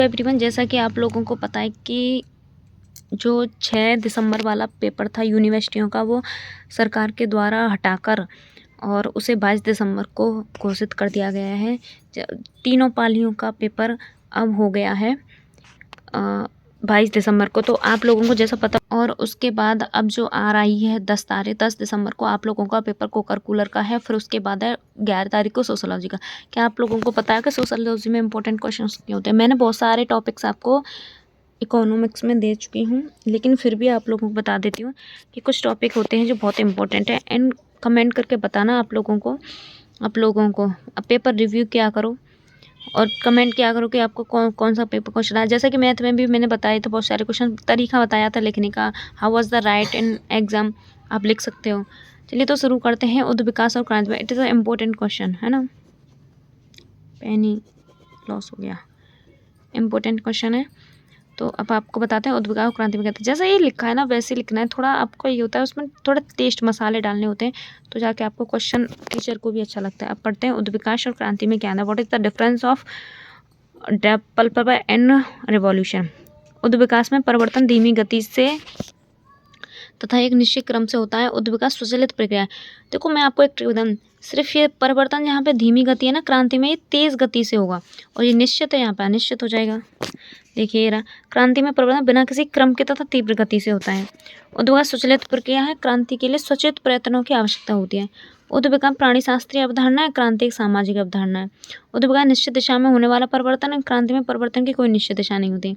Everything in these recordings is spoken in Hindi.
एवरीवन, जैसा कि आप लोगों को पता है कि जो 6 दिसंबर वाला पेपर था यूनिवर्सिटियों का, वो सरकार के द्वारा हटाकर और उसे 22 दिसंबर को घोषित कर दिया गया है। तीनों पालियों का पेपर अब हो गया है 22 दिसंबर को। तो आप लोगों को जैसा पता, और उसके बाद अब जो आ रही है 10 दिसंबर को आप लोगों का पेपर कोकरकुलर का है। फिर उसके बाद है 11 तारीख को सोशोलॉजी का। क्या आप लोगों को पता है कि सोशोलॉजी में इंपॉर्टेंट क्वेश्चन क्या होते हैं? मैंने बहुत सारे टॉपिक्स आपको इकोनॉमिक्स में दे चुकी हूँ, लेकिन फिर भी आप लोगों को बता देती हूँ कि कुछ टॉपिक होते हैं जो बहुत इंपॉर्टेंट है। एंड कमेंट करके बताना आप लोगों को अब पेपर रिव्यू क्या करो और कमेंट क्या करो कि आपको कौन सा पेपर क्वेश्चन आया। जैसे कि मैथ में भी मैंने बताया था बहुत सारे क्वेश्चन, तरीका बताया था लिखने का, how was the right in exam, आप लिख सकते हो। चलिए तो शुरू करते हैं। उद्योग विकास और क्रांति में, it is a important question है ना, पेन ही लॉस हो गया, इम्पोर्टेंट क्वेश्चन है। तो अब आपको बताते हैं उद्योग विकास और क्रांति में कहते हैं, जैसा ये लिखा है ना वैसे लिखना है। थोड़ा आपको ये होता है उसमें थोड़ा टेस्ट मसाले डालने होते हैं, तो जाके आपको क्वेश्चन टीचर को भी अच्छा लगता है। अब पढ़ते हैं उद्योग विकास और क्रांति में क्या है। What is the difference of development and revolution. उद्योग विकास में परिवर्तन धीमी गति से तथा एक निश्चित क्रम से होता है। उद्योग विकास स्वचालित प्रक्रिया है। देखो मैं आपको एक ट्रिक बताऊं, सिर्फ ये परिवर्तन यहाँ पे धीमी गति है ना, क्रांति में ये तेज गति से होगा, और ये निश्चित है यहाँ पे अनिश्चित हो जाएगा। देखिए ये रहा, क्रांति में परिवर्तन बिना किसी क्रम के तथा तीव्र गति से होता है। उद्योग विकास स्वचालित प्रक्रिया है, क्रांति के लिए स्वचालित प्रयत्नों की आवश्यकता होती है। उद्योग विकास प्राणी शास्त्रीय अवधारणा है, क्रांति एक सामाजिक अवधारणा है। उद्योग विकास निश्चित दिशा में होने वाला परिवर्तन है, क्रांति में परिवर्तन की कोई निश्चित दिशा नहीं होती।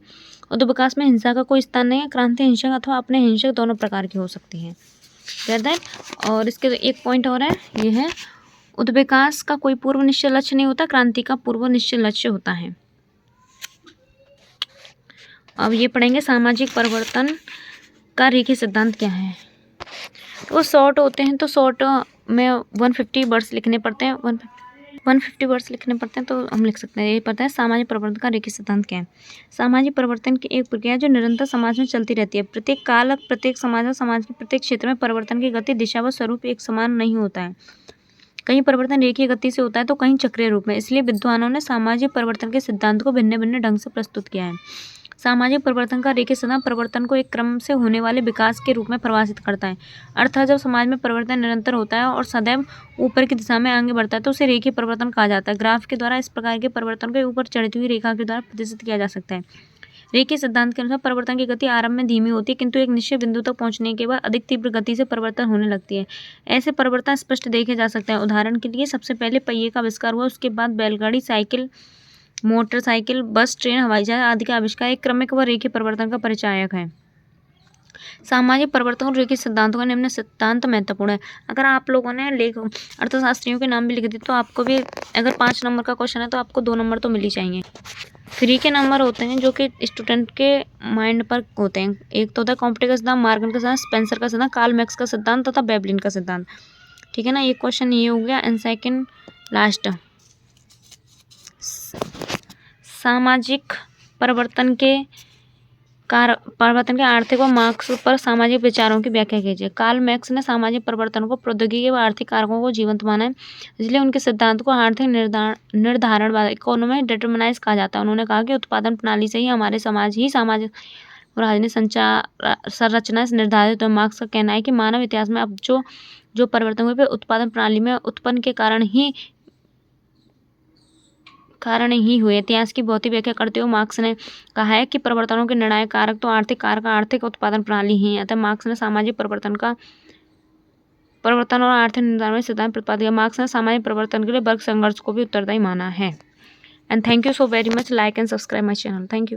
उद्योग विकास में हिंसा का कोई स्थान नहीं है, क्रांति हिंसक अथवा अपने हिंसक दोनों प्रकार की हो सकती है। Clear that. और इसके एक पॉइंट और है, ये है उद्योग विकास का कोई पूर्व निश्चित लक्ष्य नहीं होता, क्रांति का पूर्व निश्चित लक्ष्य होता है। अब ये पढ़ेंगे सामाजिक परिवर्तन का रेखीय सिद्धांत क्या है। तो वो शॉर्ट होते हैं, तो शॉर्ट में 150 वर्ड्स लिखने पड़ते हैं, 150 वर्ड्स लिखने पड़ते हैं, तो हम लिख सकते हैं। ये पता है सामाजिक परिवर्तन का रेखीय सिद्धांत क्या है। सामाजिक परिवर्तन की एक प्रक्रिया जो निरंतर समाज में चलती रहती है। प्रत्येक काल, प्रत्येक समाज और समाज के प्रत्येक क्षेत्र में परिवर्तन की गति, दिशा व स्वरूप एक समान नहीं होता है। कहीं परिवर्तन रेखीय गति से होता है तो कहीं चक्रीय रूप में। इसलिए विद्वानों ने सामाजिक परिवर्तन के सिद्धांत को भिन्न भिन्न ढंग से प्रस्तुत किया है। सामाजिक परिवर्तन का रेखीय सिद्धांत परिवर्तन को एक क्रम से होने वाले विकास के रूप में परिभाषित करता है। अर्थात जब समाज में परिवर्तन निरंतर होता है और सदैव ऊपर की दिशा में आगे बढ़ता है तो उसे रेखीय परिवर्तन कहा जाता है। ग्राफ के द्वारा इस प्रकार के परिवर्तन को ऊपर चढ़ती हुई रेखा के द्वारा प्रदर्शित किया जा सकता है। रेखीय सिद्धांत के अनुसार परिवर्तन की गति आरंभ में धीमी होती है, किंतु एक निश्चित बिंदु तक पहुंचने के बाद अधिक तीव्र गति से परिवर्तन होने लगती है। ऐसे परिवर्तन स्पष्ट देखे जा सकते हैं। उदाहरण के लिए सबसे पहले पहिए का आविष्कार हुआ, उसके बाद बैलगाड़ी, साइकिल, मोटरसाइकिल, बस, ट्रेन, हवाई जहाज आदि का आविष्कार एक क्रमिक व रेखीय परिवर्तन का परिचायक है। सामाजिक परिवर्तन और रेखीय सिद्धांतों का निम्न सिद्धांत महत्वपूर्ण है। अगर आप लोगों ने अर्थशास्त्रियों के नाम भी लिख दिए तो आपको भी, अगर 5 नंबर का क्वेश्चन है तो आपको 2 नंबर तो मिल ही चाहिए। फ्री के नंबर होते हैं जो कि स्टूडेंट के माइंड पर होते हैं। एक तो होता है कॉम्पिटी का सिद्धांत, मार्गन का सिद्धांत, स्पेंसर का सिद्धांत, कार्ल मैक्स का सिद्धांत तथा वेबलिन का सिद्धांत। ठीक है ना, एक क्वेश्चन ये हो गया। एंड सेकेंड लास्ट, सामाजिक परिवर्तन के आर्थिक व मार्क्स पर सामाजिक विचारों की व्याख्या कीजिए। कार्ल मैक्स ने सामाजिक परिवर्तन को प्रौद्योगिकी व आर्थिक कारकों को जीवंत माना है, इसलिए उनके सिद्धांत को आर्थिक निर्धारणवाद, इकोनॉमिक डिटरमिनाइज कहा जाता है। उन्होंने कहा कि उत्पादन प्रणाली से ही हमारे सामाजिक और राजनीतिक संरचना से निर्धारित है। मार्क्स का कहना है कि मानव इतिहास में अब जो परिवर्तन हुए उत्पादन प्रणाली में उत्पन्न के कारण ही हुए। इतिहास की भौतिक व्याख्या करते हुए मार्क्स ने कहा है कि परिवर्तनों के निर्णायक कारक तो आर्थिक कारक, आर्थिक उत्पादन प्रणाली ही है। अतः मार्क्स ने सामाजिक परिवर्तन और आर्थिक निर्धारण में सिद्धांत प्रतिपादित किया। मार्क्स ने सामाजिक परिवर्तन के लिए वर्ग संघर्ष को भी उत्तरदायी माना है। And thank you so very much. Like and subscribe my channel. Thank you.